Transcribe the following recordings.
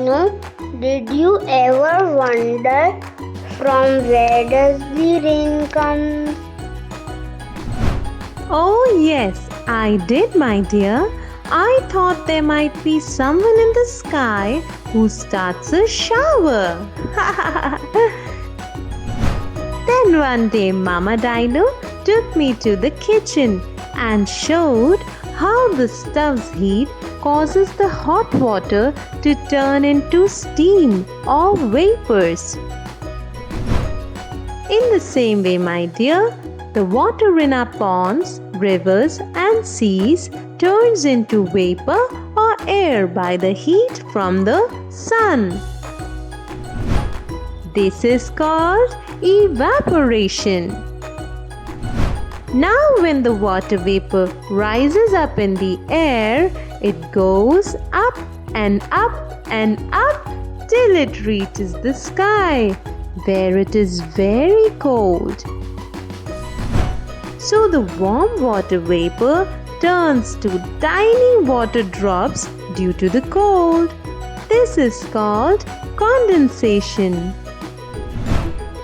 Dino, did you ever wonder from where does the rain come? Oh, yes, I did, my dear. I thought there might be someone in the sky who starts a shower. Then one day, Mama Dino took me to the kitchen and showed how the stove's heat causes the hot water to turn into steam or vapors. In the same way, my dear, the water in our ponds, rivers, and seas turns into vapor or air by the heat from the sun. This is called evaporation. Now, when the water vapor rises up in the air, it goes up and up and up till it reaches the sky, where it is very cold. So the warm water vapor turns to tiny water drops due to the cold. This is called condensation.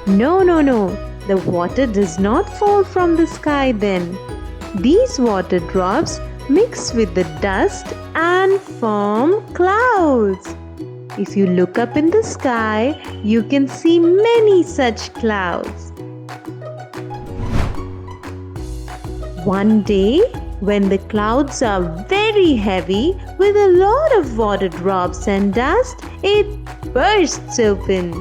No, the water does not fall from the sky then. These water drops mix with the dust and form clouds. If you look up in the sky, you can see many such clouds. One day, when the clouds are very heavy with a lot of water drops and dust, it bursts open.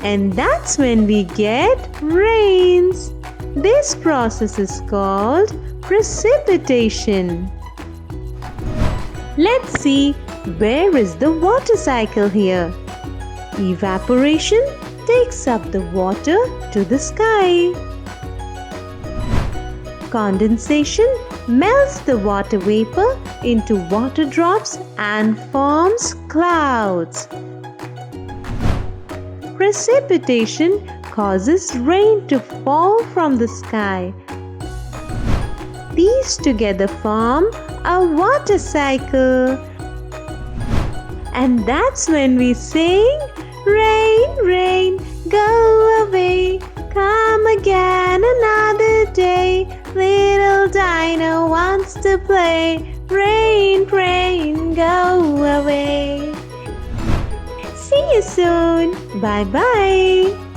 And that's when we get rains. This process is called precipitation. Let's see, where is the water cycle here? Evaporation takes up the water to the sky. Condensation melts the water vapor into water drops and forms clouds. Precipitation causes rain to fall from the sky. These together form a water cycle. And that's when we sing, rain, rain, go away, come again another day. Little Dino wants to play, rain, rain, go away. See you soon. Bye bye.